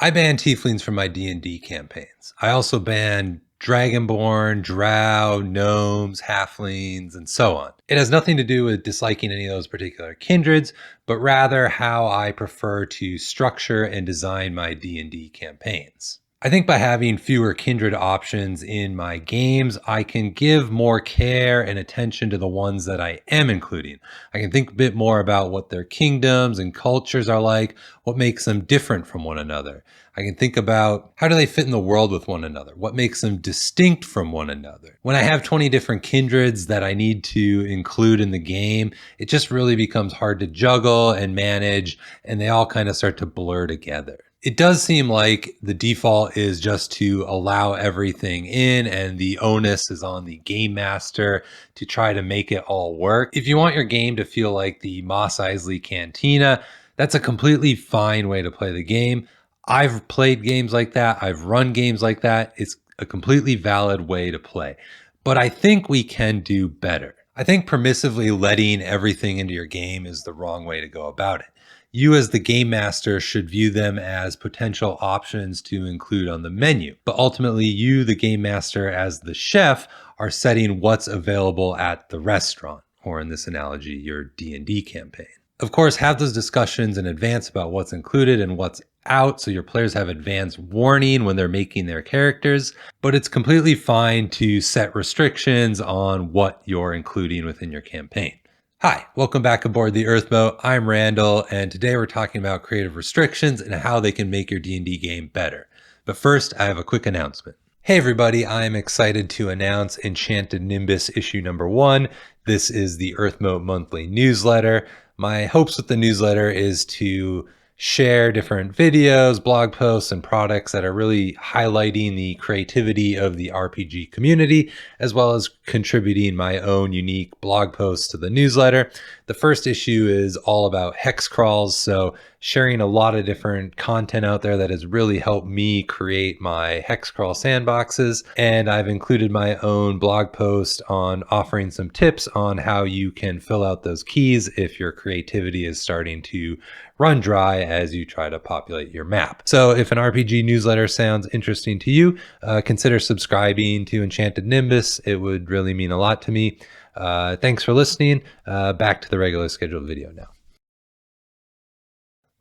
I ban Tieflings from my D&D campaigns. I also ban Dragonborn, Drow, Gnomes, Halflings, and so on. It has nothing to do with disliking any of those particular kindreds, but rather how I prefer to structure and design my D&D campaigns. I think by having fewer kindred options in my games, I can give more care and attention to the ones that I am including. I can think a bit more about what their kingdoms and cultures are like, what makes them different from one another. I can think about how do they fit in the world with one another? What makes them distinct from one another? When I have 20 different kindreds that I need to include in the game, it just really becomes hard to juggle and manage, and they all kind of start to blur together. It does seem like the default is just to allow everything in, and the onus is on the game master to try to make it all work. If you want your game to feel like the Mos Eisley Cantina, that's a completely fine way to play the game. I've played games like that. I've run games like that. It's a completely valid way to play. But I think we can do better. I think permissively letting everything into your game is the wrong way to go about it. You as the game master should view them as potential options to include on the menu. But ultimately, you, the game master, as the chef, are setting what's available at the restaurant, or in this analogy, your D&D campaign. Of course, have those discussions in advance about what's included and what's out so your players have advance warning when they're making their characters, but it's completely fine to set restrictions on what you're including within your campaign. Hi, welcome back aboard the Earthmote. I'm Randall, and today we're talking about creative restrictions and how they can make your D&D game better. But first, I have a quick announcement. Hey everybody, I'm excited to announce Enchanted Nimbus issue number 1. This is the Earthmote monthly newsletter. My hopes with the newsletter is to share different videos, blog posts, and products that are really highlighting the creativity of the RPG community, as well as contributing my own unique blog posts to the newsletter. The first issue is all about hex crawls, so sharing a lot of different content out there that has really helped me create my hex crawl sandboxes. And I've included my own blog post on offering some tips on how you can fill out those keys if your creativity is starting to run dry as you try to populate your map. So if an RPG newsletter sounds interesting to you, consider subscribing to Enchanted Nimbus. It would really mean a lot to me. Thanks for listening. Back to the regular scheduled video now.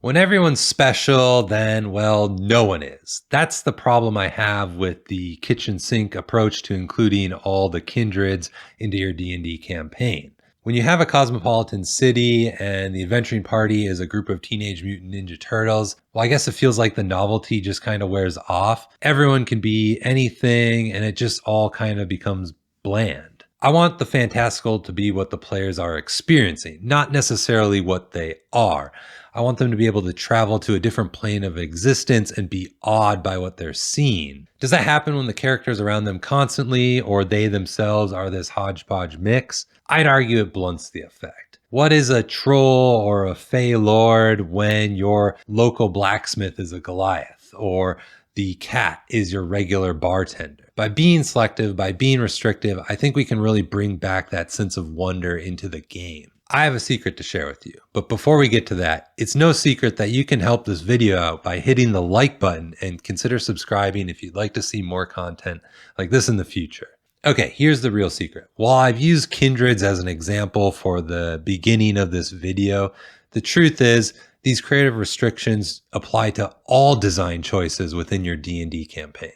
When everyone's special, then, well, no one is. That's the problem I have with the kitchen sink approach to including all the kindreds into your D&D campaign. When you have a cosmopolitan city and the adventuring party is a group of Teenage Mutant Ninja Turtles, well, I guess it feels like the novelty just kind of wears off. Everyone can be anything, and it just all kind of becomes bland. I want the fantastical to be what the players are experiencing, not necessarily what they are. I want them to be able to travel to a different plane of existence and be awed by what they're seeing. Does that happen when the characters around them constantly, or they themselves are this hodgepodge mix? I'd argue it blunts the effect. What is a troll or a fey lord when your local blacksmith is a Goliath, or the cat is your regular bartender? By being selective, by being restrictive, I think we can really bring back that sense of wonder into the game. I have a secret to share with you, but before we get to that, it's no secret that you can help this video out by hitting the like button and consider subscribing if you'd like to see more content like this in the future. Okay, here's the real secret. While I've used kindreds as an example for the beginning of this video, the truth is these creative restrictions apply to all design choices within your D&D campaign.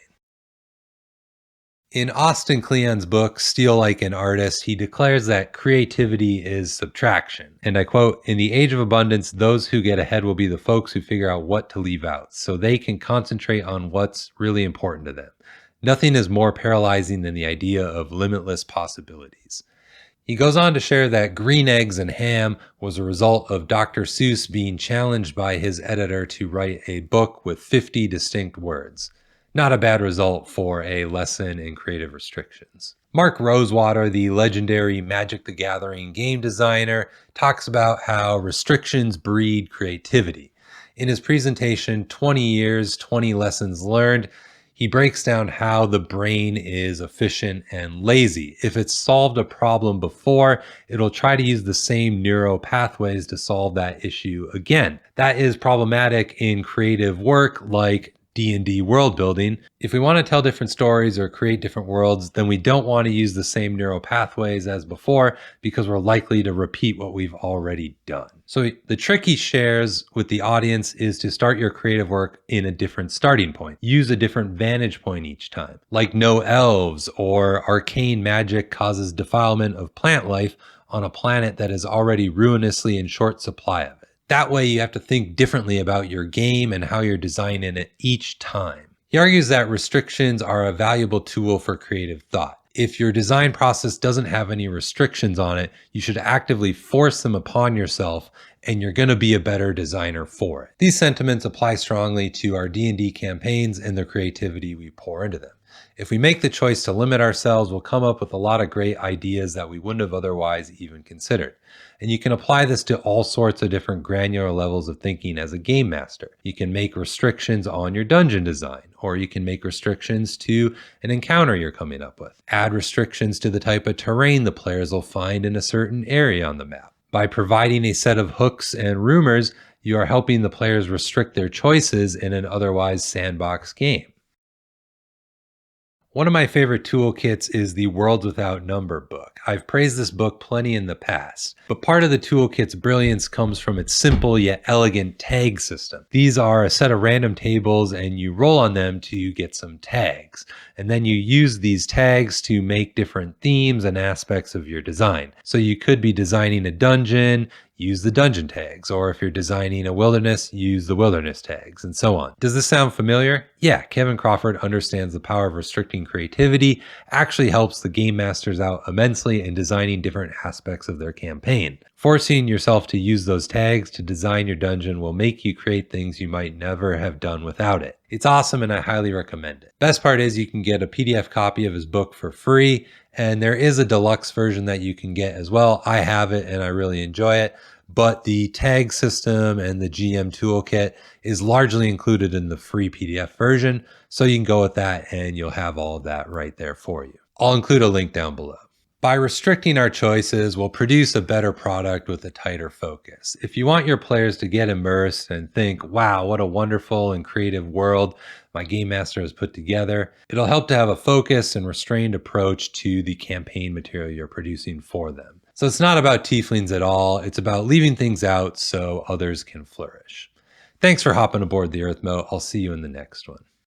In Austin Kleon's book, Steal Like an Artist, he declares that creativity is subtraction. And I quote, "In the age of abundance, those who get ahead will be the folks who figure out what to leave out, so they can concentrate on what's really important to them. Nothing is more paralyzing than the idea of limitless possibilities." He goes on to share that Green Eggs and Ham was a result of Dr. Seuss being challenged by his editor to write a book with 50 distinct words. Not a bad result for a lesson in creative restrictions. Mark Rosewater, the legendary Magic the Gathering game designer, talks about how restrictions breed creativity. In his presentation, 20 Years, 20 Lessons Learned, he breaks down how the brain is efficient and lazy. If it's solved a problem before, it'll try to use the same neural pathways to solve that issue again. That is problematic in creative work like D&D world building. If we want to tell different stories or create different worlds, then we don't want to use the same neural pathways as before because we're likely to repeat what we've already done. So the trick he shares with the audience is to start your creative work in a different starting point. Use a different vantage point each time. Like no elves or arcane magic causes defilement of plant life on a planet that is already ruinously in short supply of it. That way, you have to think differently about your game and how you're designing it each time. He argues that restrictions are a valuable tool for creative thought. If your design process doesn't have any restrictions on it, you should actively force them upon yourself, and you're going to be a better designer for it. These sentiments apply strongly to our D&D campaigns and the creativity we pour into them. If we make the choice to limit ourselves, we'll come up with a lot of great ideas that we wouldn't have otherwise even considered. And you can apply this to all sorts of different granular levels of thinking as a game master. You can make restrictions on your dungeon design, or you can make restrictions to an encounter you're coming up with. Add restrictions to the type of terrain the players will find in a certain area on the map. By providing a set of hooks and rumors, you are helping the players restrict their choices in an otherwise sandbox game. One of my favorite toolkits is the Worlds Without Number book. I've praised this book plenty in the past, but part of the toolkit's brilliance comes from its simple yet elegant tag system. These are a set of random tables and you roll on them to get some tags. And then you use these tags to make different themes and aspects of your design. So you could be designing a dungeon, use the dungeon tags, or if you're designing a wilderness, use the wilderness tags, and so on. Does this sound familiar? Yeah, Kevin Crawford understands the power of restricting creativity, actually helps the game masters out immensely in designing different aspects of their campaign. Forcing yourself to use those tags to design your dungeon will make you create things you might never have done without it. It's awesome and I highly recommend it. Best part is you can get a PDF copy of his book for free, and there is a deluxe version that you can get as well. I have it and I really enjoy it, but the tag system and the GM toolkit is largely included in the free PDF version, so you can go with that and you'll have all of that right there for you. I'll include a link down below. By restricting our choices, we'll produce a better product with a tighter focus. If you want your players to get immersed and think, wow, what a wonderful and creative world my game master has put together, it'll help to have a focused and restrained approach to the campaign material you're producing for them. So it's not about tieflings at all. It's about leaving things out so others can flourish. Thanks for hopping aboard the Earthmote. I'll see you in the next one.